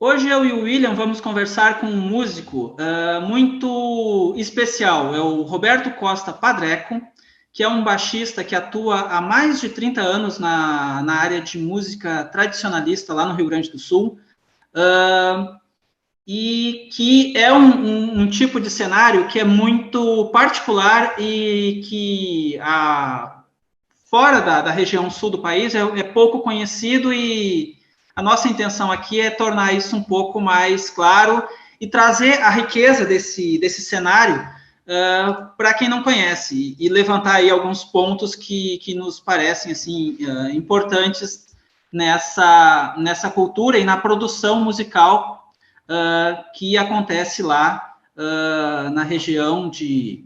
Hoje eu e o William vamos conversar com um músico muito especial, é o Roberto Costa Padreco, que é um baixista que atua há mais de 30 anos na área de música tradicionalista lá no Rio Grande do Sul, e que é um tipo de cenário que é muito particular e que fora da região sul do país é pouco conhecido, e a nossa intenção aqui é tornar isso um pouco mais claro e trazer a riqueza desse cenário para quem não conhece, e levantar aí alguns pontos que nos parecem assim importantes nessa cultura e na produção musical que acontece lá na região de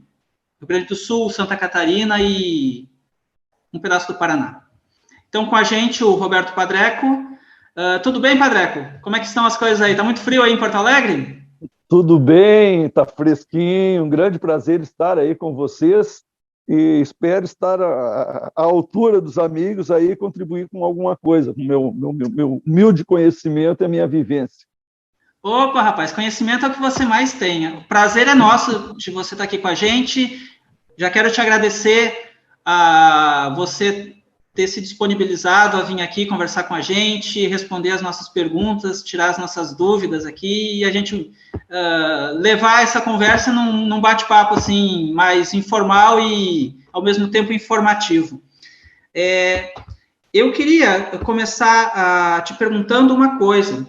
Rio Grande do Sul, Santa Catarina e um pedaço do Paraná. Então, com a gente, o Roberto Padreco. Tudo bem, Padreco? Como é que estão as coisas aí? Tá muito frio aí em Porto Alegre? Tudo bem, tá fresquinho, um grande prazer estar aí com vocês e espero estar à altura dos amigos aí e contribuir com alguma coisa, com meu humilde conhecimento e a minha vivência. Opa, rapaz, conhecimento é o que você mais tem. O prazer é nosso de você estar aqui com a gente. Já quero te agradecer a você ter se disponibilizado a vir aqui conversar com a gente, responder as nossas perguntas, tirar as nossas dúvidas aqui e a gente levar essa conversa num bate-papo assim mais informal e ao mesmo tempo informativo. Eu queria começar te perguntando uma coisa.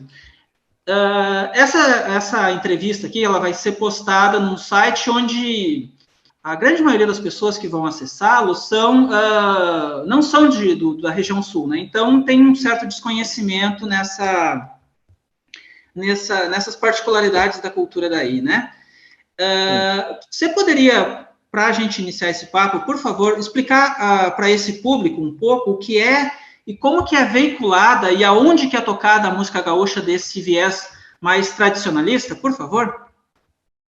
Essa entrevista aqui ela vai ser postada num site onde a grande maioria das pessoas que vão acessá-lo não são da região sul, né? Então tem um certo desconhecimento nessas particularidades da cultura daí, né? Você poderia, para a gente iniciar esse papo, por favor, explicar para esse público um pouco o que é e como que é veiculada e aonde que é tocada a música gaúcha desse viés mais tradicionalista, por favor?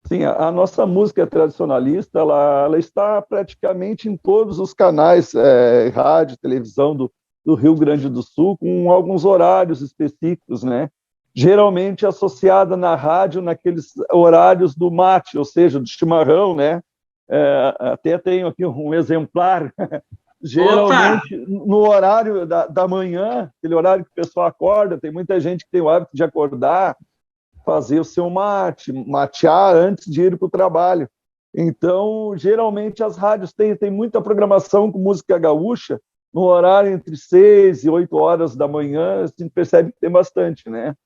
Sim, a nossa música tradicionalista, ela está praticamente em todos os canais, rádio, televisão do Rio Grande do Sul, com alguns horários específicos, né? Geralmente associada na rádio naqueles horários do mate, ou seja, do chimarrão, né? Até tenho aqui um exemplar. Geralmente, no horário da manhã, aquele horário que o pessoal acorda, tem muita gente que tem o hábito de acordar, fazer o seu matear antes de ir para o trabalho. Então, geralmente, as rádios têm muita programação com música gaúcha, no horário entre 6 e 8 horas da manhã, a gente percebe que tem bastante, né?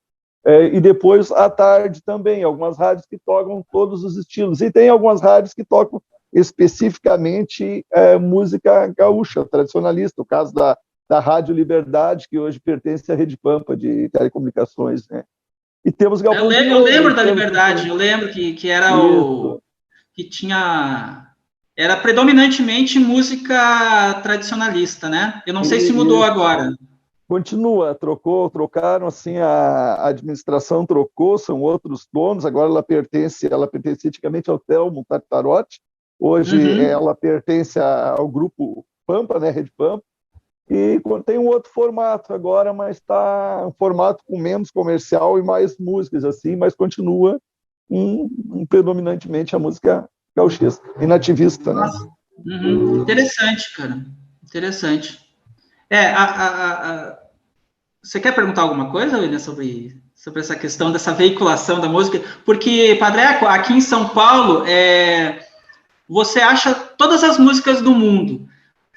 E depois, à tarde também, algumas rádios que tocam todos os estilos. E tem algumas rádios que tocam especificamente música gaúcha, tradicionalista, o caso da Rádio Liberdade, que hoje pertence à Rede Pampa de telecomunicações, né? E temos Galpão de Eu Ouro. lembro da Liberdade, eu lembro que era que tinha... Era predominantemente música tradicionalista, né? Eu não sei se mudou agora. Continua, trocaram, assim, a administração trocou, são outros donos, agora ela pertence antigamente ao Telmo Tartarotti, hoje ela pertence ao grupo Pampa, né, Rede Pampa, e tem um outro formato agora, mas está um formato com menos comercial e mais músicas, assim, mas continua predominantemente a música gauchista e nativista, né? Interessante, cara. Interessante. Você quer perguntar alguma coisa, William, sobre essa questão dessa veiculação da música? Porque, Padreco, aqui em São Paulo, você acha todas as músicas do mundo.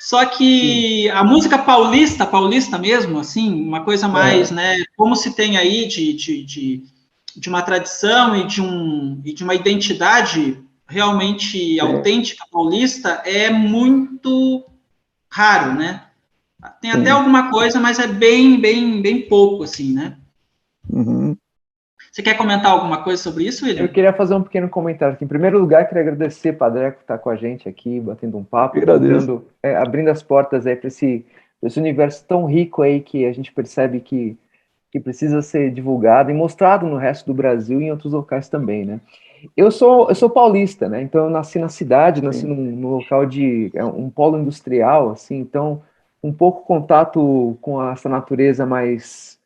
Só que a música paulista mesmo, assim, uma coisa mais, né? Como se tem aí de uma tradição e de uma identidade realmente autêntica paulista, é muito raro, né? Tem até alguma coisa, mas é bem pouco, assim, né? Você quer comentar alguma coisa sobre isso, William? Eu queria fazer um pequeno comentário aqui. Em primeiro lugar, queria agradecer, Padreco, por estar com a gente aqui, batendo um papo, abrindo as portas aí para esse universo tão rico aí que a gente percebe que precisa ser divulgado e mostrado no resto do Brasil e em outros locais também, né? Eu sou paulista, né? Então eu nasci na cidade, nasci num local de um polo industrial, assim, então um pouco contato com essa natureza mais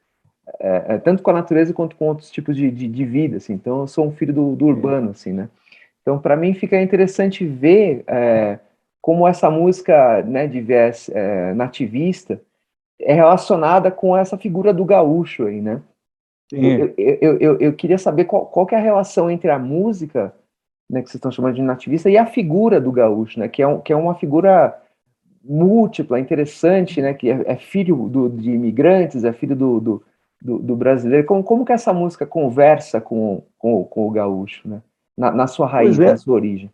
tanto com a natureza quanto com outros tipos de vida, assim. Então, eu sou um filho do urbano, assim, né? Então, para mim, fica interessante ver como essa música, né, de viés nativista é relacionada com essa figura do gaúcho aí, né? Sim. Eu queria saber qual que é a relação entre a música, né, que vocês estão chamando de nativista, e a figura do gaúcho, né, que é uma figura múltipla, interessante, né, que é filho de imigrantes, é filho do brasileiro. Como que essa música conversa com o gaúcho, né, na sua Pois raiz, é. na sua origem?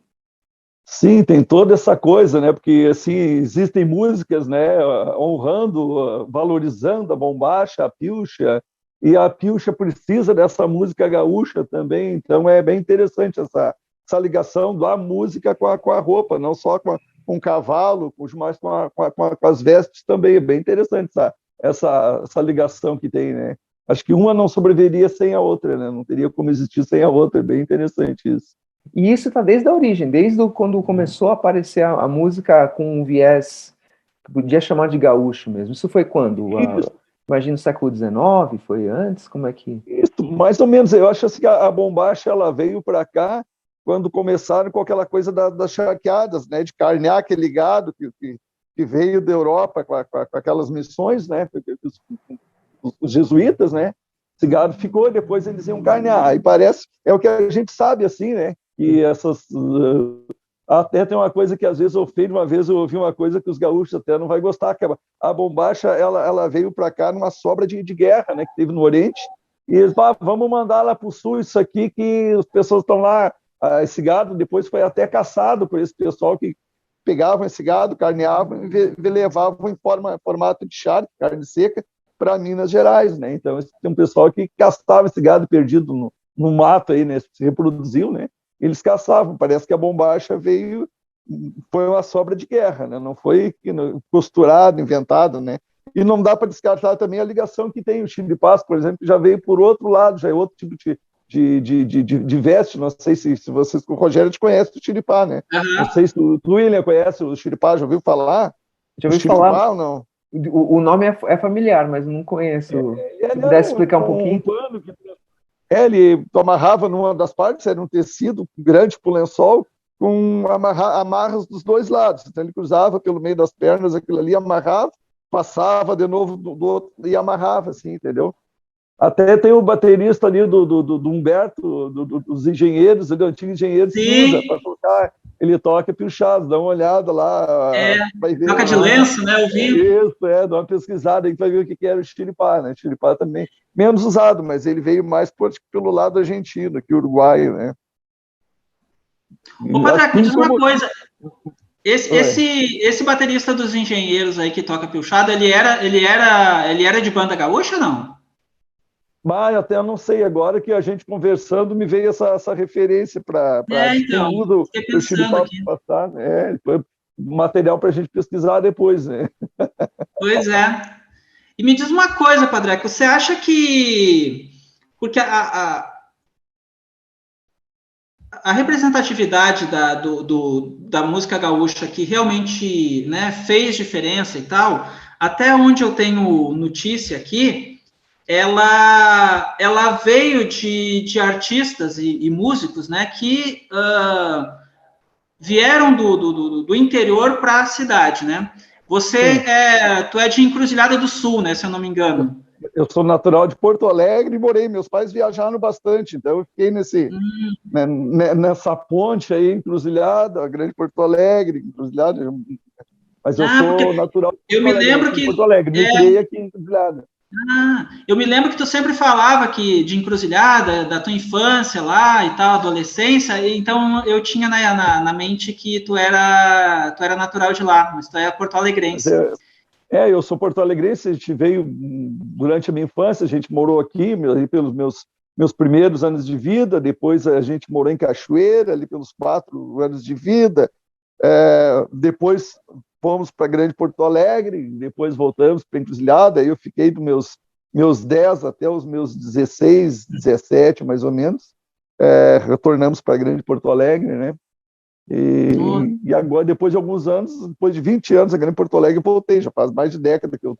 Sim, tem toda essa coisa, né? Porque assim existem músicas, né? Honrando, valorizando a bombacha, a pilcha, e a pilcha precisa dessa música gaúcha também. Então é bem interessante essa ligação da música com a roupa, não só com o cavalo, mas com as vestes também. É bem interessante essa ligação que tem, né? Acho que uma não sobreviveria sem a outra, né? Não teria como existir sem a outra. É bem interessante isso. E isso está desde a origem, desde quando começou a aparecer a música com um viés que podia chamar de gaúcho mesmo. Isso foi quando? Imagina o século XIX? Foi antes? Como é que... Isso, mais ou menos. Eu acho assim que a bombacha ela veio para cá quando começaram com aquela coisa das charqueadas, né, de carnear aquele gado que veio da Europa com aquelas missões, né, os jesuítas, né, esse gado ficou, depois eles iam carnear. Aí parece, é o que a gente sabe, assim, né, que essas... até tem uma coisa que às vezes ofende, uma vez eu ouvi uma coisa que os gaúchos até não vai gostar, que a bombacha ela veio para cá numa sobra de guerra, né, que teve no Oriente, e eles vamos mandar lá para o sul isso aqui, que as pessoas estão lá, esse gado depois foi até caçado por esse pessoal que pegavam esse gado, carneavam e levavam em formato de charque, carne seca, para Minas Gerais, né? Então tem um pessoal que caçava esse gado perdido no mato aí, né? Se reproduziu, né? Eles caçavam. Parece que a bombacha foi uma sobra de guerra, né? Não foi costurado, inventado, né? E não dá para descartar também a ligação que tem o chiripás, por exemplo, que já veio por outro lado, já é outro tipo de veste. Não sei se vocês, o Rogério te conhece do chiripá, né? Uhum. Não sei se o William conhece o chiripá, já ouviu falar? Já ouvi falar. Ou não? O nome é familiar, mas não conheço. Se pudesse explicar um pouquinho. Um pano que ele amarrava numa das partes, era um tecido grande para o lençol, com amarras dos dois lados. Então ele cruzava pelo meio das pernas, aquilo ali amarrava, passava de novo do outro e amarrava, assim, entendeu? Até tem o baterista ali do Humberto, dos engenheiros, do antigo engenheiro que usa para tocar. Ele toca pilchado, dá uma olhada lá. Vai ver, toca de lenço, né? Eu vi. Isso, dá uma pesquisada aí, vai ver o que era o chiripá, né? O chiripá também, menos usado, mas ele veio mais pelo lado argentino, que uruguaio, né? Ô, Padraco, me diz uma coisa. Esse baterista dos engenheiros aí que toca pilchado, ele era de banda gaúcha ou não? Mas até eu não sei, agora que a gente conversando me veio essa referência para então, quem usa o chiripá para passar, né? Material para a gente pesquisar depois, né? Pois é. E me diz uma coisa, Padraco, você acha que... Porque a representatividade da música gaúcha que realmente, né, fez diferença e tal, até onde eu tenho notícia aqui, ela veio de artistas e músicos, né, que vieram do interior para a cidade, né? Tu é de Encruzilhada do Sul, né, se eu não me engano. Eu sou natural de Porto Alegre e morei. Meus pais viajaram bastante, então eu fiquei nessa ponte aí, Encruzilhada, a Grande Porto Alegre, Encruzilhada. Mas eu sou natural de Porto Alegre, me criei aqui em Encruzilhada. Eu me lembro que tu sempre falava de Encruzilhada, da tua infância lá e tal, adolescência, então eu tinha na mente que tu era natural de lá, mas tu é porto-alegrense. Eu sou porto-alegrense, a gente veio durante a minha infância, a gente morou aqui pelos meus primeiros anos de vida, depois a gente morou em Cachoeira, ali pelos 4 anos de vida, depois fomos para Grande Porto Alegre, depois voltamos para Encruzilhada, aí eu fiquei dos meus 10 até os meus 16, 17, mais ou menos, retornamos para Grande Porto Alegre, né? E agora, depois de alguns anos, depois de 20 anos, a Grande Porto Alegre, eu voltei, já faz mais de década que eu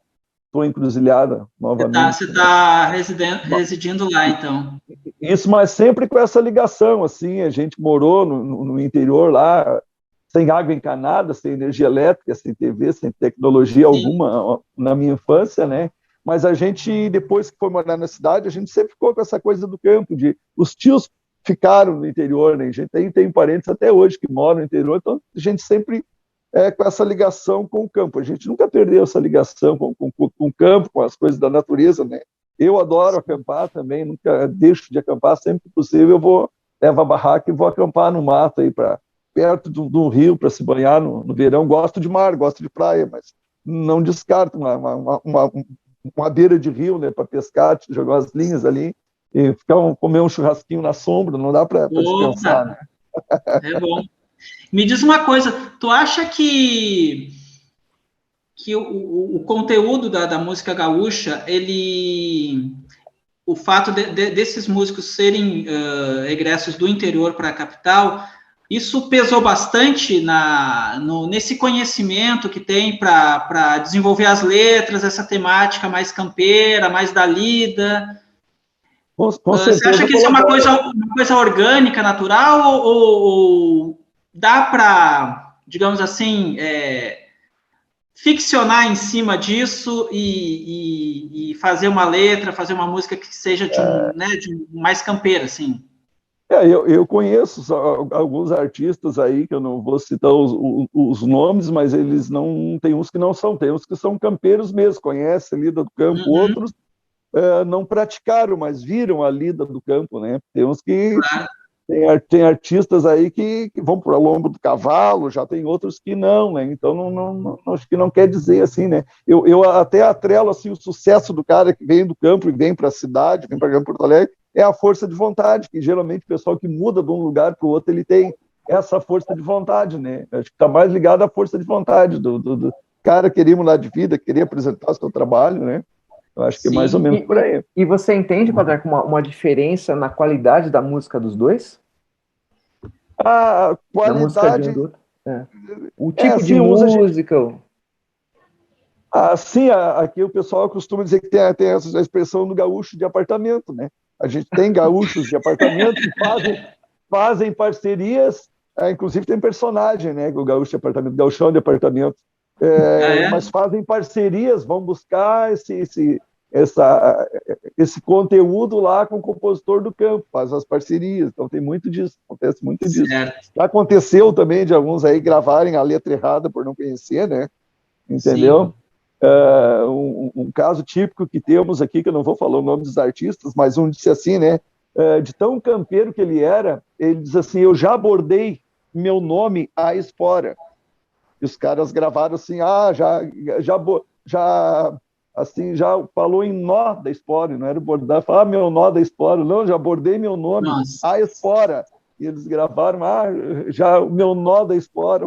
estou encruzilhada novamente. Você está residindo lá, então. Isso, mas sempre com essa ligação, assim, a gente morou no interior lá, sem água encanada, sem energia elétrica, sem TV, sem tecnologia alguma na minha infância, né? Mas a gente, depois que foi morar na cidade, a gente sempre ficou com essa coisa do campo, os tios ficaram no interior, né? A gente tem parentes até hoje que moram no interior, então a gente sempre com essa ligação com o campo. A gente nunca perdeu essa ligação com o campo, com as coisas da natureza, né? Eu adoro acampar também, nunca deixo de acampar, sempre que possível levo a barraca e vou acampar no mato aí, perto do rio, para se banhar no verão. Gosto de mar, gosto de praia, mas não descarto uma beira de rio, né, para pescar, jogar as linhas ali e comer um churrasquinho na sombra, não dá para descansar, né? É bom. Me diz uma coisa, tu acha que o conteúdo da música gaúcha, o fato desses músicos serem egressos do interior para a capital, isso pesou bastante nesse conhecimento que tem para desenvolver as letras, essa temática mais campeira, mais da lida? Você acha que isso é uma coisa orgânica, natural, ou dá para, digamos assim, ficcionar em cima disso e fazer uma letra, fazer uma música que seja de mais campeira, assim? Eu conheço alguns artistas aí, que eu não vou citar os nomes, mas eles não... Tem uns que não são, tem uns que são campeiros mesmo, conhecem a lida do campo, outros não praticaram, mas viram a lida do campo, né? Tem uns que... Tem artistas aí que vão para o lombo do cavalo, já tem outros que não, né? Então, não, acho que não quer dizer assim, né? Eu até atrelo assim, o sucesso do cara que vem do campo e vem para a cidade, vem para Porto Alegre, é a força de vontade, que geralmente o pessoal que muda de um lugar para o outro, ele tem essa força de vontade, né? Acho que está mais ligado à força de vontade do cara querer mudar de vida, querer apresentar o seu trabalho, né? Eu acho que é mais ou menos por aí. E você entende, Padre, uma diferença na qualidade da música dos dois? A qualidade... O tipo de música... Sim, aqui o pessoal costuma dizer que tem essa expressão do gaúcho de apartamento, né? A gente tem gaúchos de apartamento que fazem parcerias, inclusive tem personagem, né? O gaúcho de apartamento, gauchão de apartamento, mas fazem parcerias, vão buscar esse conteúdo lá com o compositor do campo, faz as parcerias, então tem muito disso, acontece muito disso. Já aconteceu também de alguns aí gravarem a letra errada por não conhecer, né? Entendeu? Um caso típico que temos aqui, que eu não vou falar o nome dos artistas, mas um disse assim, né? De tão campeiro que ele era, ele diz assim: eu já bordei meu nome à espora. E os caras gravaram assim: já falou em nó da espora, não era bordar, meu nó da espora, não, já bordei meu nome à espora. E eles gravaram, já o meu nó da espora.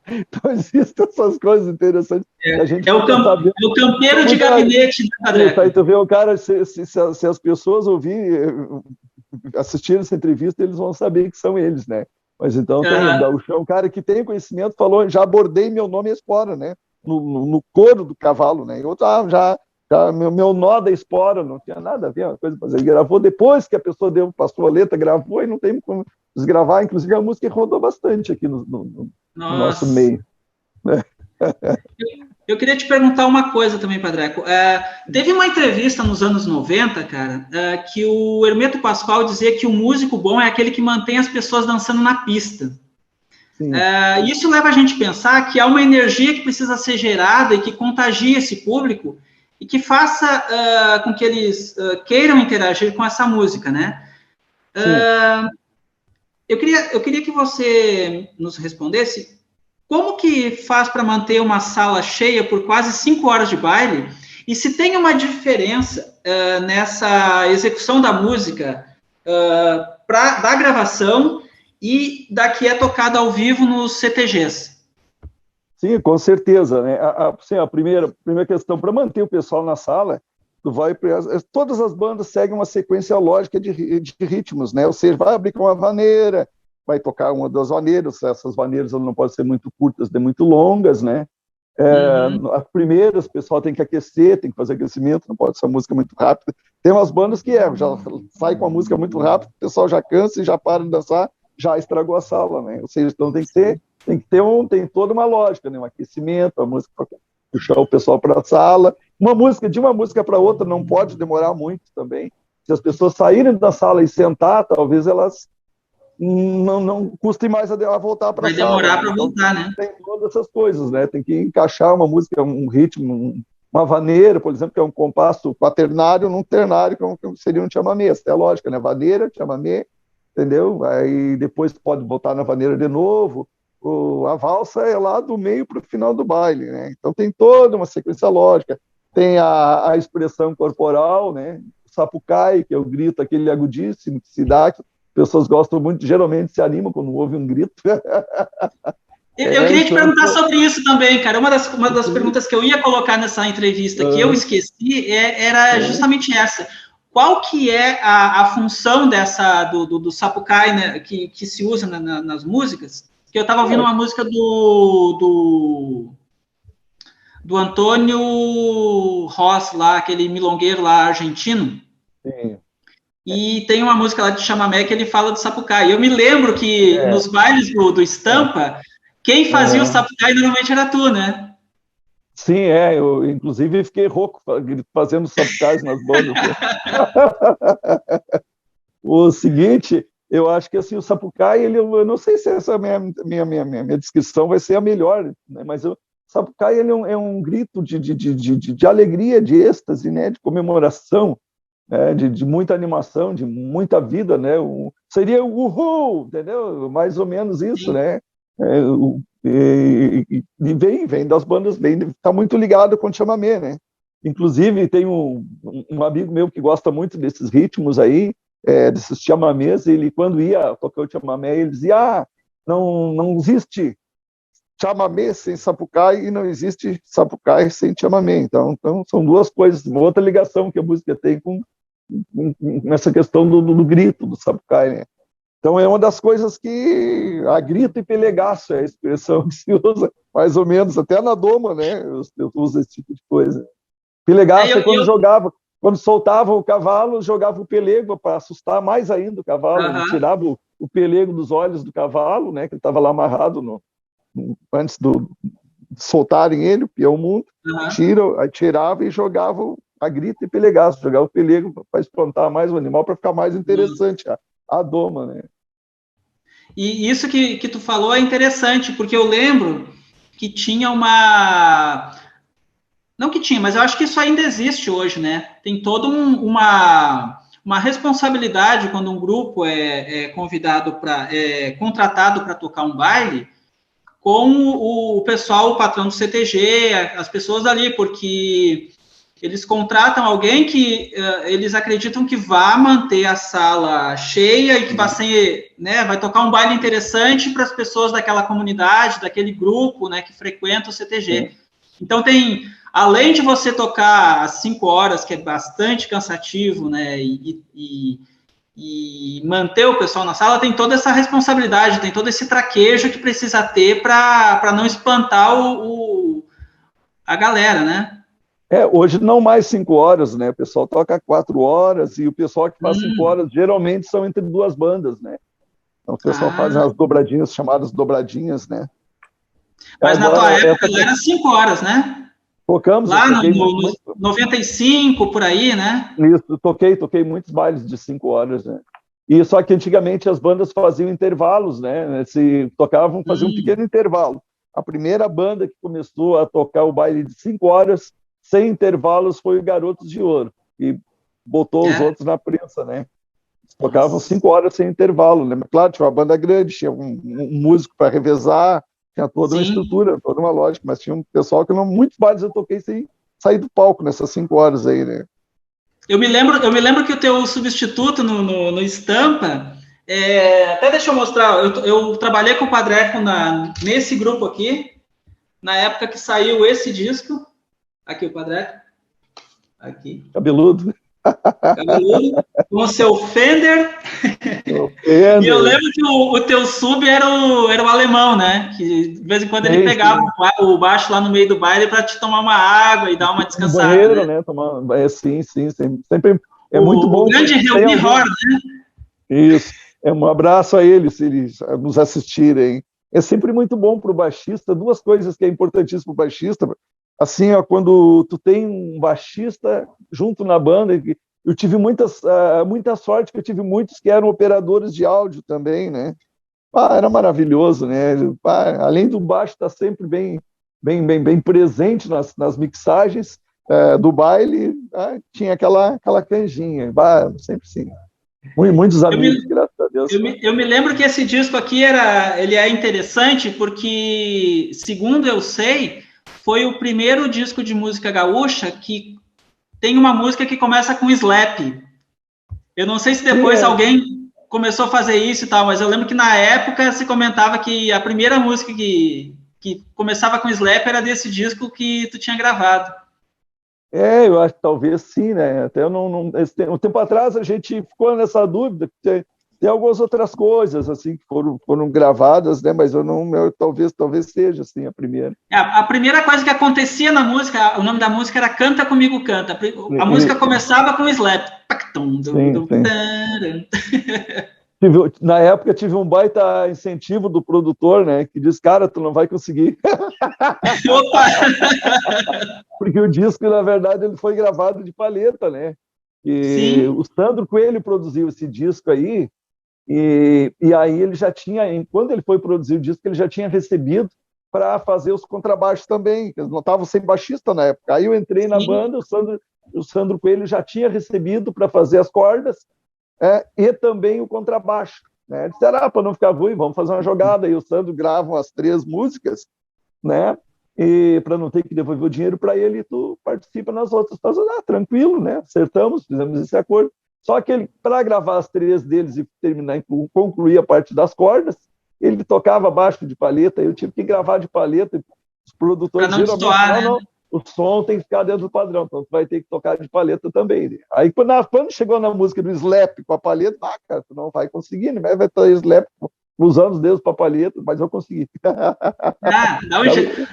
Então, existem essas coisas interessantes. A gente o campeiro de gabinete, né, Padre? Aí tu vê o cara, se as pessoas assistirem essa entrevista, eles vão saber que são eles, né? Mas então, o cara que tem conhecimento falou, já bordei meu nome à espora, né? No couro do cavalo, né? E outro, meu nó da espora, não tinha nada a ver uma coisa, mas ele gravou depois que a pessoa passou a letra, gravou e não tem como desgravar, inclusive a música rodou bastante aqui no nosso meio. Eu queria te perguntar uma coisa também, Padreco. Teve uma entrevista nos anos 90, cara, que o Hermeto Pascoal dizia que o músico bom é aquele que mantém as pessoas dançando na pista. Isso leva a gente a pensar que há uma energia que precisa ser gerada e que contagia esse público e que faça com que eles queiram interagir com essa música, né? Eu queria que você nos respondesse como que faz para manter uma sala cheia por quase 5 horas de baile e se tem uma diferença nessa execução da música da gravação e da que é tocada ao vivo nos CTGs. Sim, com certeza, né? A primeira questão, para manter o pessoal na sala, todas as bandas seguem uma sequência lógica de ritmos, né? Ou seja, vai abrir com uma vaneira, vai tocar uma das vaneiras, essas vaneiras não podem ser muito curtas nem muito longas, né? As primeiras, o pessoal tem que aquecer, tem que fazer aquecimento, não pode ser música muito rápida. Tem umas bandas que já sai com a música muito rápida, o pessoal já cansa e já para de dançar, já estragou a sala, né? Ou seja, então tem toda uma lógica, né? Um aquecimento, a música para puxar o pessoal para a sala. De uma música para outra não pode demorar muito também. Se as pessoas saírem da sala e sentar, talvez elas não custem mais a voltar para a sala. Vai demorar para voltar, né? Tem todas essas coisas, né? Tem que encaixar uma música, um ritmo, uma vaneira, por exemplo, que é um compasso quaternário num ternário, que seria um chamamé. É lógica, né? Vaneira, chamamé, entendeu? Aí depois pode voltar na vaneira de novo. A valsa é lá do meio para o final do baile, né? Então tem toda uma sequência lógica. Tem a expressão corporal, né? O sapucai, que é o grito, aquele agudíssimo que se dá, que pessoas gostam muito, geralmente se animam quando ouvem um grito. Eu queria te perguntar sobre isso também, cara. Uma das perguntas que eu ia colocar nessa entrevista que eu esqueci era justamente essa. Qual que é a função do sapucai, né, que se usa nas músicas? Que eu estava ouvindo uma música do Antônio Ross, lá, aquele milongueiro lá argentino. Sim. E tem uma música lá de chamamé que ele fala do sapucai. Eu me lembro que nos bailes do Estampa, quem fazia o sapucai normalmente era tu, né? Sim, eu inclusive fiquei rouco fazendo sapucais nas bandas. O seguinte, eu acho que assim, o sapucai, eu não sei se essa minha descrição vai ser a melhor, né? Mas o sapucai ele é um grito de alegria, de êxtase, né? De comemoração, né? De muita animação, de muita vida, né? Seria o uhul, entendeu? Mais ou menos isso, né? E vem das bandas, está muito ligado com o chamamé, né? Inclusive, tem um amigo meu que gosta muito desses ritmos aí, desses chamamés, ele, quando ia tocar o chamamé, ele dizia, não existe chamamé sem sapucai e não existe sapucai sem chamamé. Então são duas coisas, uma outra ligação que a música tem com essa questão do grito, do sapucai, né? Então é uma das coisas que a grito e pelegaço é a expressão que se usa, mais ou menos, até na doma, né? Eu uso esse tipo de coisa. Pelegaço é quando soltava o cavalo, jogava o pelego para assustar mais ainda o cavalo, tirava o pelego dos olhos do cavalo, né? Que ele estava lá amarrado antes de soltarem ele, o peão mundo, tirava e jogava a grito e pelegaço, jogava o pelego para espantar mais o animal, para ficar mais interessante a doma, né? E isso que tu falou é interessante, porque eu lembro que tinha uma... Não que tinha, mas eu acho que isso ainda existe hoje, né? Tem toda uma responsabilidade quando um grupo é contratado para tocar um baile com o pessoal, o patrão do CTG, as pessoas ali, porque eles contratam alguém que eles acreditam que vai manter a sala cheia e que vai ser, né, vai tocar um baile interessante para as pessoas daquela comunidade, daquele grupo, né, que frequenta o CTG. Então além de você tocar às 5 horas, que é bastante cansativo, né, e manter o pessoal na sala, tem toda essa responsabilidade, tem todo esse traquejo que precisa ter para não espantar a galera, né? Hoje não mais 5 horas, né? O pessoal toca 4 horas e o pessoal que faz 5 horas geralmente são entre duas bandas, né? Então o pessoal faz as dobradinhas, chamadas dobradinhas, né? Mas agora, na tua época era 5 horas, né? Tocamos. Lá no 95, por aí, né? Isso, toquei muitos bailes de 5 horas, né? E só que antigamente as bandas faziam intervalos, né? Se tocavam, faziam um pequeno intervalo. A primeira banda que começou a tocar o baile de 5 horas sem intervalos foi o Garotos de Ouro, e botou os outros na prensa, né? Tocavam 5 horas sem intervalo, né? Claro, tinha uma banda grande, tinha um músico para revezar, tinha toda uma estrutura, toda uma lógica, mas tinha um pessoal que muitos bailes eu toquei sem sair do palco nessas 5 horas aí, né? Eu me lembro que o teu substituto no Estampa, até deixa eu mostrar, eu trabalhei com o Padre Eco nesse grupo aqui, na época que saiu esse disco. Aqui o Padre Eco. Aqui. Cabeludo. Gaúcho, com o seu Fender. E eu lembro que o teu sub era o alemão, né? Que de vez em quando ele pegava o baixo lá no meio do baile para te tomar uma água e dar uma descansada. No banheiro, né? Tomar, sim, sempre é muito bom. O grande Helmi Hor, né? Isso. Um abraço a eles, se eles nos assistirem. É sempre muito bom para o baixista. Duas coisas que é importantíssimo para o baixista. Assim, ó, quando tu tem um baixista junto na banda, eu tive muita sorte, que eu tive muitos que eram operadores de áudio também, né? Era maravilhoso, né? Além do baixo estar sempre bem presente nas mixagens do baile, tinha aquela canjinha, sempre sim. Muitos amigos, graças a Deus. Eu me lembro que esse disco aqui ele é interessante porque, segundo eu sei, foi o primeiro disco de música gaúcha que tem uma música que começa com slap. Eu não sei se depois alguém começou a fazer isso e tal, mas eu lembro que na época se comentava que a primeira música que começava com slap era desse disco que tu tinha gravado. Eu acho que talvez sim, né? Até um tempo atrás a gente ficou nessa dúvida. Tem algumas outras coisas assim que foram gravadas, né? Mas talvez seja assim a primeira. A primeira coisa que acontecia na música, o nome da música era Canta Comigo Canta. A música começava com slap. Na época tive um baita incentivo do produtor, né? Que disse, cara, tu não vai conseguir. Opa! Porque o disco, na verdade, ele foi gravado de palheta, né? E o Sandro Coelho produziu esse disco aí, e aí ele já tinha, quando ele foi produzir o disco, ele já tinha recebido para fazer os contrabaixos também, eles não estavam sem baixista na época. Aí eu entrei na banda, o Sandro Coelho já tinha recebido para fazer as cordas e também o contrabaixo. Né? Disseram, para não ficar ruim, vamos fazer uma jogada. E o Sandro grava as 3 músicas, né? E para não ter que devolver o dinheiro para ele, tu participa nas outras. Tranquilo, né? Acertamos, fizemos esse acordo. Só que para gravar as 3 deles e concluir a parte das cordas, ele tocava baixo de palheta, eu tive que gravar de palheta. Os produtores geralmente não, o som tem que ficar dentro do padrão, então tu vai ter que tocar de palheta também. Né? Aí quando chegou na música do slap com a palheta, cara, tu não vai conseguir, né? Vai ter slap usando os dedos para a palheta, mas eu consegui.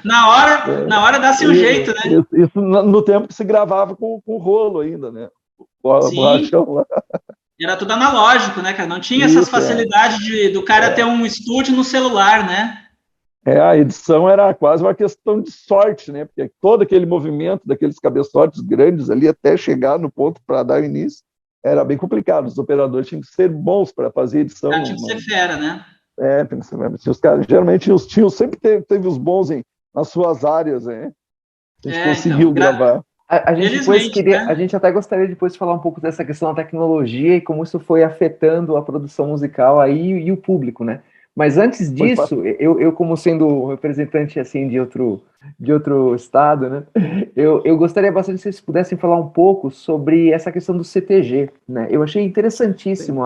Na hora dá-se um jeito, né? Isso no tempo que se gravava com rolo ainda, né? Borrachão lá. Era tudo analógico, né, cara? Não tinha essas facilidades do cara ter um estúdio no celular, né? A edição era quase uma questão de sorte, né? Porque todo aquele movimento daqueles cabeçotes grandes ali até chegar no ponto para dar o início era bem complicado. Os operadores tinham que ser bons para fazer edição. Tinha que ser fera, né? Os caras geralmente os tios sempre teve os bons nas suas áreas, né? A gente conseguiu gravar. A gente até gostaria depois de falar um pouco dessa questão da tecnologia e como isso foi afetando a produção musical aí e o público, né? Mas antes disso, eu como sendo representante assim de outro estado, né? Eu gostaria bastante se vocês pudessem falar um pouco sobre essa questão do CTG, né? Eu achei interessantíssimo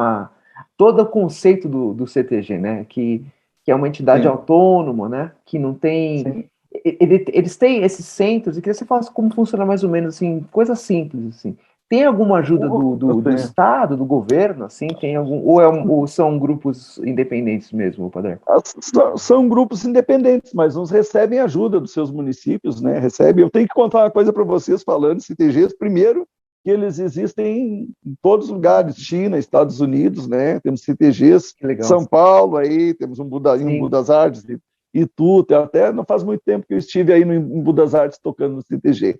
todo o conceito do CTG, né? Que é uma entidade autônoma, né? Que não tem... Eles têm esses centros, e queria que você falasse como funciona mais ou menos, assim, coisa simples, assim. Tem alguma ajuda do Estado, do governo, assim? Tem algum, ou são grupos independentes mesmo, Padre? São grupos independentes, mas uns recebem ajuda dos seus municípios, né? Eu tenho que contar uma coisa para vocês falando de CTGs. Primeiro, que eles existem em todos os lugares, China, Estados Unidos, né? Temos CTGs, São Paulo, aí temos um Budas Artes, Itu, até não faz muito tempo que eu estive aí em Budas Artes tocando no CTG.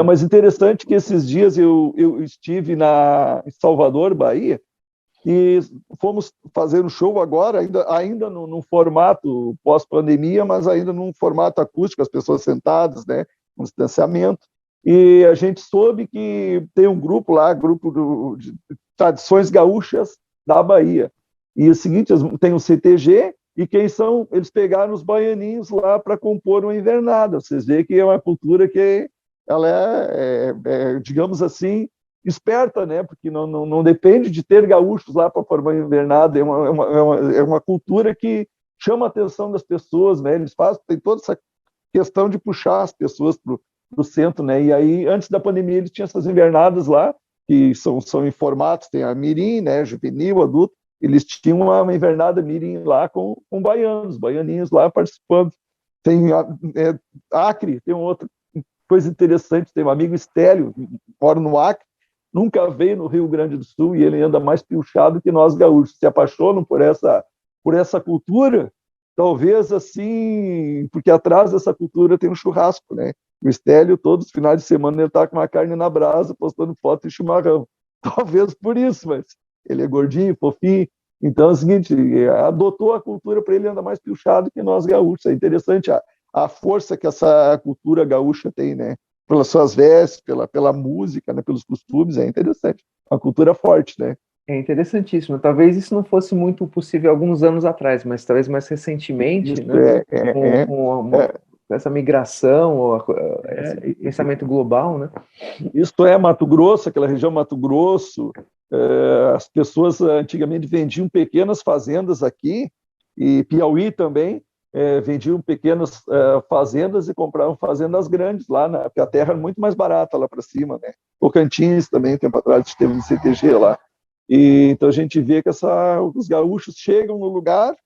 Mas interessante que esses dias eu estive em Salvador, Bahia, e fomos fazer um show agora, ainda num formato pós-pandemia, mas ainda num formato acústico, as pessoas sentadas, né, com distanciamento. E a gente soube que tem um grupo lá, grupo de tradições gaúchas da Bahia. E é o seguinte, tem um CTG, e quem são? Eles pegaram os baianinhos lá para compor uma invernada. Vocês veem que é uma cultura que ela digamos assim, esperta, né? Porque não depende de ter gaúchos lá para formar uma invernada. É uma cultura que chama a atenção das pessoas, né? Eles tem toda essa questão de puxar as pessoas para o centro, né? E aí, antes da pandemia, eles tinham essas invernadas lá, que são em formatos, tem a mirim, né, juvenil, adulto, eles tinham uma invernada mirim lá com baianinhos lá participando. Tem Acre, tem outra coisa interessante, tem um amigo Estélio, mora no Acre, nunca veio no Rio Grande do Sul e ele anda mais pilchado que nós gaúchos, se apaixonam por essa cultura, talvez assim, porque atrás dessa cultura tem um churrasco, né? O Estélio, todos os finais de semana, ele está com uma carne na brasa, postando foto de chimarrão. Talvez por isso, mas ele é gordinho, fofinho. Então é o seguinte, adotou a cultura para ele andar mais pilchado que nós gaúchos. É interessante a força que essa cultura gaúcha tem, né? Pelas suas vestes, pela música, né? Pelos costumes, é interessante. Uma cultura forte, né? É interessantíssimo. Talvez isso não fosse muito possível alguns anos atrás, mas talvez mais recentemente, Isso né? Com essa migração, esse pensamento global, né? Isso é Mato Grosso, aquela região Mato Grosso. As pessoas antigamente vendiam pequenas fazendas aqui, e Piauí também, vendiam pequenas fazendas e compravam fazendas grandes lá, porque a terra era muito mais barata lá para cima, né? Tocantins também, tempo atrás, teve um CTG lá. E, então a gente vê que os gaúchos chegam no lugar,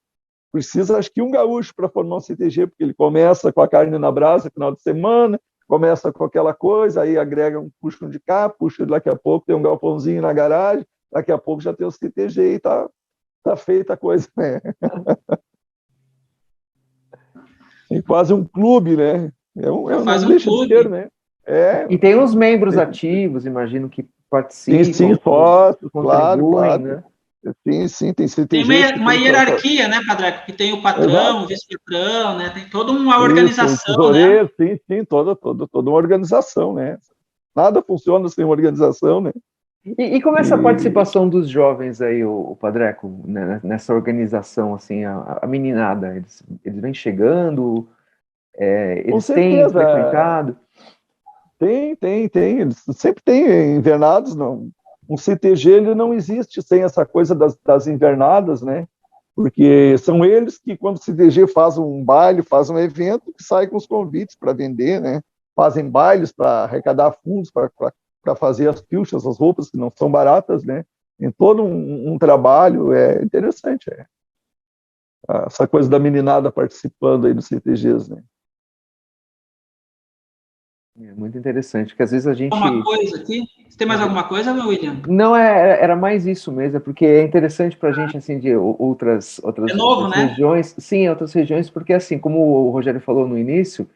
precisa, acho que um gaúcho para formar um CTG, porque ele começa com a carne na brasa no final de semana, começa com aquela coisa, aí agrega puxa de cá, puxa daqui a pouco, tem um galpãozinho na garagem, daqui a pouco já tem o CTG e tá feita a coisa, né? É quase um clube, né? Faz um clube. Ser, né? E tem os membros ativos, imagino que participam. Sim, sócios, claro. Né? Sim, tem CTG. Tem uma hierarquia, né, Padreco? Que tem o patrão, o vice-patrão, né? Tem toda uma organização, né? Sim, toda uma organização, né? Nada funciona sem uma organização, né? E como é essa participação dos jovens aí, o Padreco, né, nessa organização, assim, a meninada? Eles vêm chegando, eles têm frequentado? Tem. Eles sempre tem invernados, não. Um CTG ele não existe sem essa coisa das invernadas, né? Porque são eles que, quando o CTG faz um baile, faz um evento, que sai com os convites para vender, né? Fazem bailes para arrecadar fundos, para fazer as pilchas, as roupas que não são baratas, né? Tem todo um trabalho, interessante, essa coisa da meninada participando aí dos CTGs, né? É muito interessante, porque às vezes a gente... Uma coisa aqui? Você tem mais alguma coisa, meu William? Não, era mais isso mesmo, porque é interessante para a gente, assim, de outras regiões. Né? Sim, outras regiões, porque assim, como o Rogério falou no início,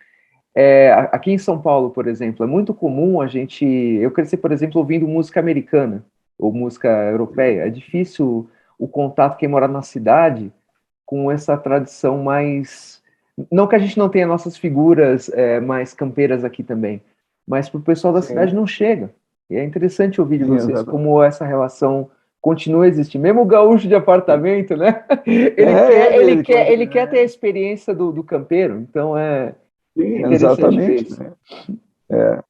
aqui em São Paulo, por exemplo, é muito comum eu cresci, por exemplo, ouvindo música americana, ou música europeia. É difícil o contato, quem mora na cidade, com essa tradição mais... Não que a gente não tenha nossas figuras mais campeiras aqui também, mas para o pessoal da cidade não chega. E é interessante ouvir de vocês como essa relação continua a existir. Mesmo o gaúcho de apartamento, né? Ele quer ter a experiência do campeiro. Então Sim, exatamente. É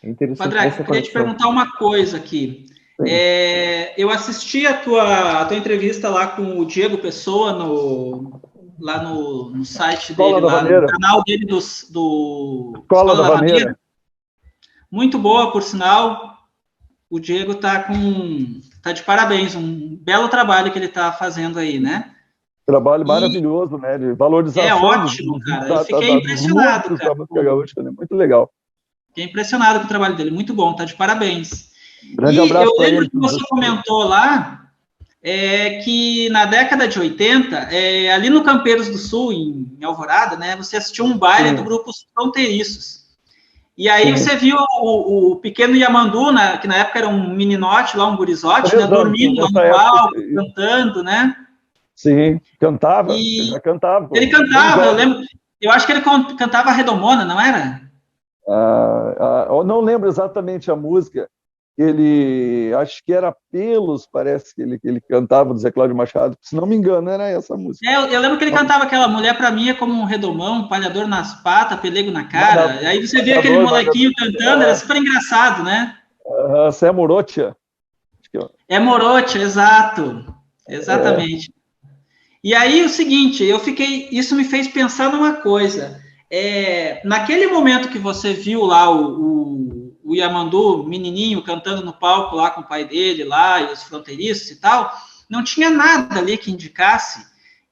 interessante. Padre, eu queria te perguntar uma coisa aqui. Eu assisti a tua entrevista lá com o Diego Pessoa lá no site dele, lá no canal dele do Escola da Vaneira. Muito boa, por sinal. O Diego tá de parabéns, um belo trabalho que ele está fazendo aí, né? Trabalho maravilhoso, né? De valorização. É ótimo, cara. Eu fiquei impressionado, cara. Música gaúcha, né? Muito legal. Fiquei impressionado com o trabalho dele, muito bom, tá de parabéns. Grande abraço. Eu lembro que você comentou lá que na década de 80, ali no Campeiros do Sul, em Alvorada, né, você assistiu um baile do grupo Fronteiriços. E aí você viu o pequeno Yamandu, que na época era um meninote, lá um gurizote, né, dormindo lá no palco, cantando, né? Sim, cantava. Ele já cantava. Ele cantava, eu lembro. Eu acho que ele cantava Redomona, não era? Eu não lembro exatamente a música. Acho que era Pelos, parece que ele cantava do Zé Cláudio Machado, se não me engano, era essa música. Eu lembro que ele cantava aquela Mulher pra mim é como um redomão, um palhador nas patas, pelego na cara. Aí você via aquele molequinho cantando, era super engraçado, né? Você é Morotia. É Morotia, exato. Exatamente. E aí o seguinte, isso me fez pensar numa coisa. Naquele momento que você viu lá o o Yamandu, menininho, cantando no palco lá com o pai dele, lá, e os fronteiriços e tal, não tinha nada ali que indicasse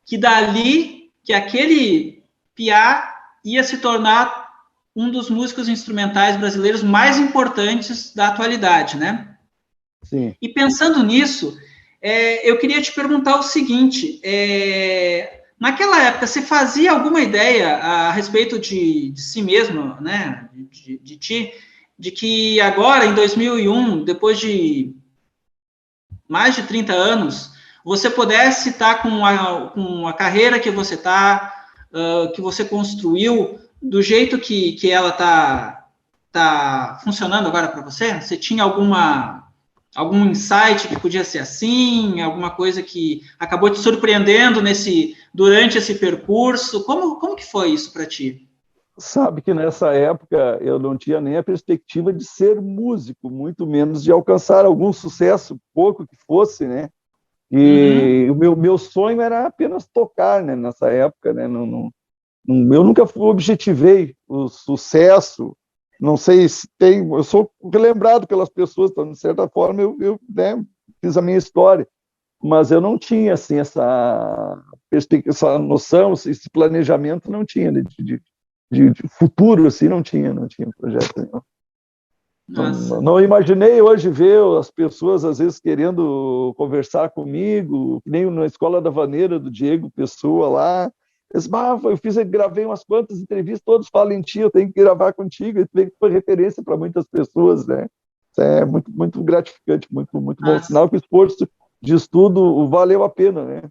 que dali, que aquele piá ia se tornar um dos músicos instrumentais brasileiros mais importantes da atualidade, né? Sim. E pensando nisso, eu queria te perguntar o seguinte, naquela época, você fazia alguma ideia a respeito de si mesmo, né, de ti, de que agora, em 2001, depois de mais de 30 anos, você pudesse estar com a carreira que você está, que você construiu, do jeito que ela tá funcionando agora para você? Você tinha algum insight que podia ser assim, alguma coisa que acabou te surpreendendo durante esse percurso? Como que foi isso para ti? Sabe que nessa época eu não tinha nem a perspectiva de ser músico, muito menos de alcançar algum sucesso, pouco que fosse, né? E o meu sonho era apenas tocar, né? Nessa época, né? Eu nunca objetivei o sucesso. Não sei se tem. Eu sou lembrado pelas pessoas, então, de certa forma, eu né, fiz a minha história, mas eu não tinha assim essa perspectiva, essa noção, esse planejamento, não tinha de futuro, assim, não tinha projeto nenhum. Não imaginei hoje ver as pessoas, às vezes, querendo conversar comigo, que nem na Escola da Vaneira, do Diego Pessoa lá. Eu gravei umas quantas entrevistas, todos falam em ti, eu tenho que gravar contigo, e foi referência para muitas pessoas, né? Isso é muito, muito gratificante, muito, muito bom. Sinal que o esforço de estudo valeu a pena, né?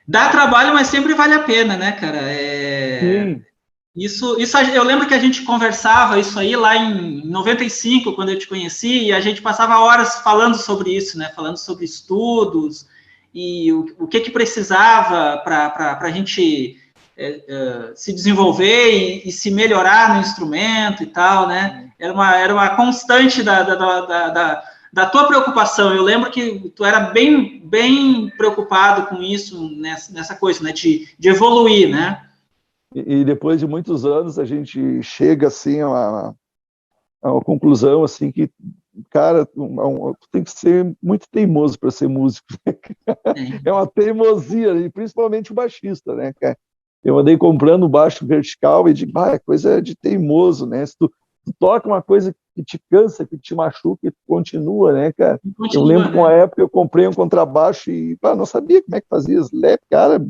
Dá trabalho, mas sempre vale a pena, né, cara? Sim. Isso eu lembro que a gente conversava isso aí lá em 95, quando eu te conheci, e a gente passava horas falando sobre isso, né? Falando sobre estudos e o que precisava para a gente se desenvolver e se melhorar no instrumento e tal, né? Era uma constante da tua preocupação. Eu lembro que tu era bem preocupado com isso, nessa coisa, né? De evoluir, né? E depois de muitos anos a gente chega assim a uma conclusão assim que, cara, tu tem que ser muito teimoso para ser músico. É uma teimosia, e principalmente o baixista, né, cara? Eu andei comprando baixo vertical e digo, é coisa de teimoso, né? Se tu toca uma coisa que te cansa, que te machuca, e tu continua, né, cara? Eu lembro que uma época eu comprei um contrabaixo e não sabia como é que fazia slap, cara.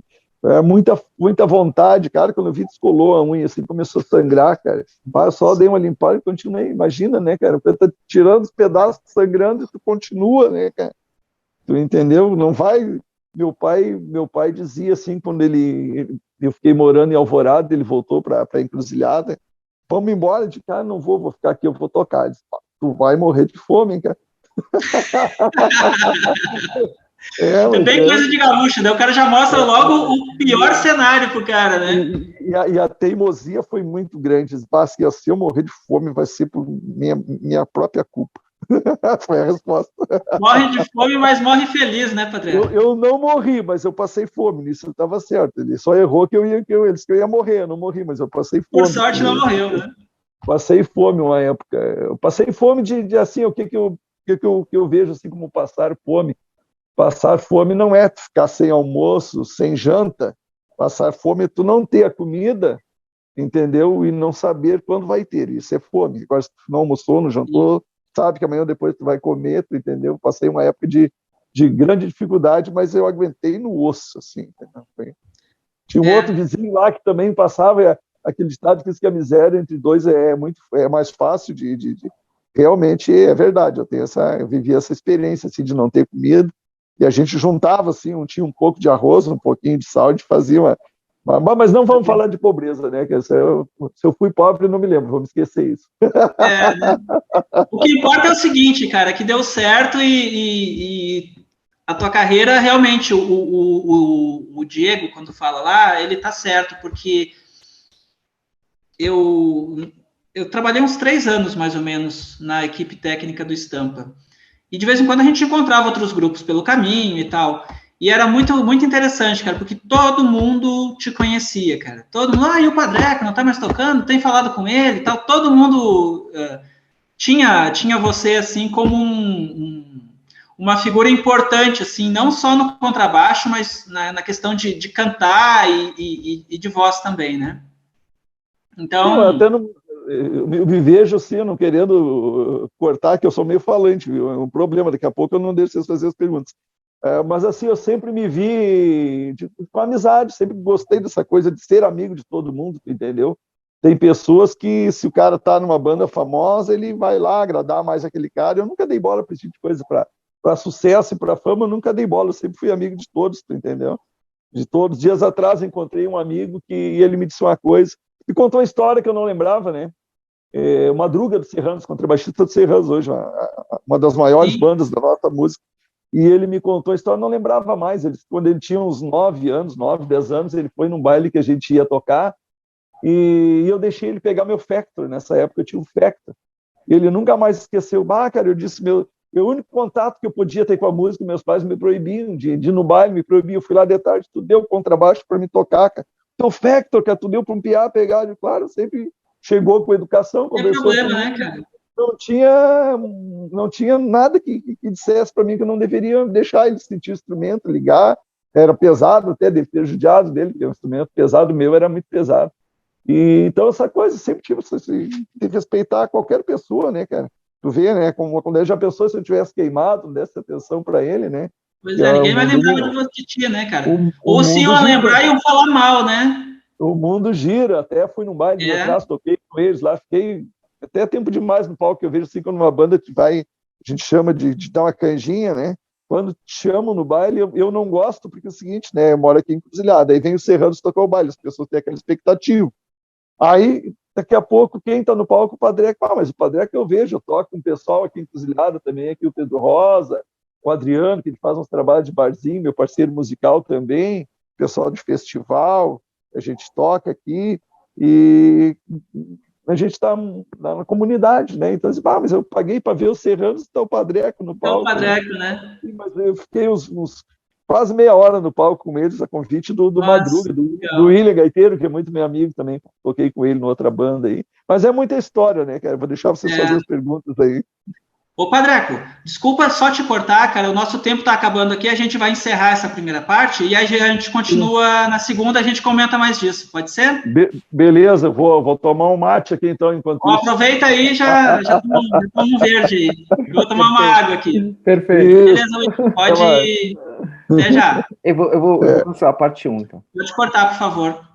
Muita vontade, cara. Quando eu vi, descolou a unha, assim, começou a sangrar, cara. Eu só dei uma limpada e continuei. Imagina, né, cara? Você tá tirando os pedaços, sangrando, e tu continua, né, cara? Tu entendeu? Não vai. Meu pai dizia assim, quando eu fiquei morando em Alvorada, ele voltou para Encruzilhada. Vamos embora, de cara, não vou ficar aqui, eu vou tocar. Ele disse, tu vai morrer de fome, hein, cara? É bem coisa de gaúcho, né? O cara já mostra logo o pior cenário pro cara, né? E a teimosia foi muito grande. Se eu morrer de fome, vai ser por minha própria culpa. Foi a resposta. Morre de fome, mas morre feliz, né, Padre? Eu não morri, mas eu passei fome. Nisso estava certo. Ele só errou que ele disse que eu ia morrer. Eu não morri, mas eu passei fome. Por sorte não morreu, né? Passei fome uma época. Eu passei fome de assim, o que eu vejo assim como passar fome. Passar fome não é ficar sem almoço, sem janta. Passar fome é tu não ter a comida, entendeu? E não saber quando vai ter. Isso é fome. Agora, se tu não almoçou, não jantou, sabe que amanhã depois tu vai comer, tu entendeu? Passei uma época de grande dificuldade, mas eu aguentei no osso, assim. Tinha um outro vizinho lá que também passava aquele ditado que diz que a miséria entre dois é mais fácil de realmente é verdade. Eu vivi essa experiência assim, de não ter comida. E a gente juntava, assim, tinha um pouco de arroz, um pouquinho de sal, e fazia mas não vamos falar de pobreza, né? Se eu fui pobre, não me lembro, vamos esquecer isso. Né? O que importa é o seguinte, cara, que deu certo e a tua carreira, realmente, o Diego, quando fala lá, ele tá certo, porque eu trabalhei uns 3 anos, mais ou menos, na equipe técnica do Estampa. E de vez em quando a gente encontrava outros grupos pelo caminho e tal. E era muito, muito interessante, cara, porque todo mundo te conhecia, cara. Todo mundo, e o Padreco não tá mais tocando? Tem falado com ele e tal. Todo mundo tinha você, assim, como uma figura importante, assim, não só no contrabaixo, mas na questão de cantar e de voz também, né? Então... Eu até não... Eu me vejo assim, não querendo cortar, que eu sou meio falante, viu? É um problema, daqui a pouco eu não deixo vocês fazer as perguntas. Mas assim, eu sempre me vi com amizade, sempre gostei dessa coisa de ser amigo de todo mundo, entendeu? Tem pessoas que, se o cara tá numa banda famosa, ele vai lá agradar mais aquele cara. Eu nunca dei bola para esse tipo de coisa, para sucesso e para fama, eu nunca dei bola, eu sempre fui amigo de todos, entendeu? De todos. Dias atrás encontrei um amigo que ele me disse uma coisa, me contou uma história que eu não lembrava, né? O Madruga do Serranos, contrabaixista do Serranos hoje, uma das maiores bandas da nossa música. E ele me contou a história, não lembrava mais. Quando ele tinha uns 9 anos, 9, 10 anos, ele foi num baile que a gente ia tocar e eu deixei ele pegar meu Factor. Nessa época eu tinha um Factor. Ele nunca mais esqueceu. Cara, eu disse, meu único contato que eu podia ter com a música, meus pais me proibiam de ir no baile, me proibiam. Eu fui lá de tarde, tu deu contrabaixo para me tocar, cara. Teu Factor, cara, tu deu para um piá pegar. Eu, claro, sempre chegou com educação, conversou problema, comigo. né, cara? Não tinha nada que dissesse para mim que eu não deveria deixar ele sentir o instrumento, ligar. Era pesado, até deve ter judiado dele, porque o instrumento pesado meu era muito pesado. E, então, essa coisa, sempre tive de respeitar qualquer pessoa, né, cara? Tu vê, né, quando ele já pensou se eu tivesse queimado, não desse atenção para ele, né? Pois ninguém vai lembrar de ti, né, cara? Ou se iam lembrar, iam falar mal, né? O mundo gira, até fui num baile de atrás, toquei com eles lá, fiquei até tempo demais no palco, eu vejo assim, quando uma banda a gente chama de dar uma canjinha, né? Quando te chamam no baile, eu não gosto, porque é o seguinte, né? Eu moro aqui em Encruzilhada, aí vem o Serranos tocar o baile, as pessoas têm aquela expectativa. Aí, daqui a pouco, quem tá no palco? O Padreco. Mas o Padreco eu vejo, eu toco com o pessoal aqui em Encruzilhada também, aqui o Pedro Rosa, o Adriano, que ele faz uns trabalhos de barzinho, meu parceiro musical também, pessoal de festival, a gente toca aqui, e a gente está na comunidade, né? Então, mas eu paguei para ver os Serranos, está o Padreco no palco. É o Padreco, né? Mas eu fiquei quase meia hora no palco com eles, a convite do Madruga, do William Gaiteiro, que é muito meu amigo também, toquei com ele em outra banda aí. Mas é muita história, né, cara? Vou deixar vocês fazerem as perguntas aí. Ô, Padreco, desculpa só te cortar, cara, o nosso tempo está acabando aqui, a gente vai encerrar essa primeira parte e aí a gente continua na segunda, a gente comenta mais disso, pode ser? Beleza, vou tomar um mate aqui então, enquanto isso. Aproveita aí, já toma um verde aí, eu vou tomar uma água aqui. Perfeito. Beleza, pode ir, até já. Eu vou começar a parte 1, então. Vou te cortar, por favor.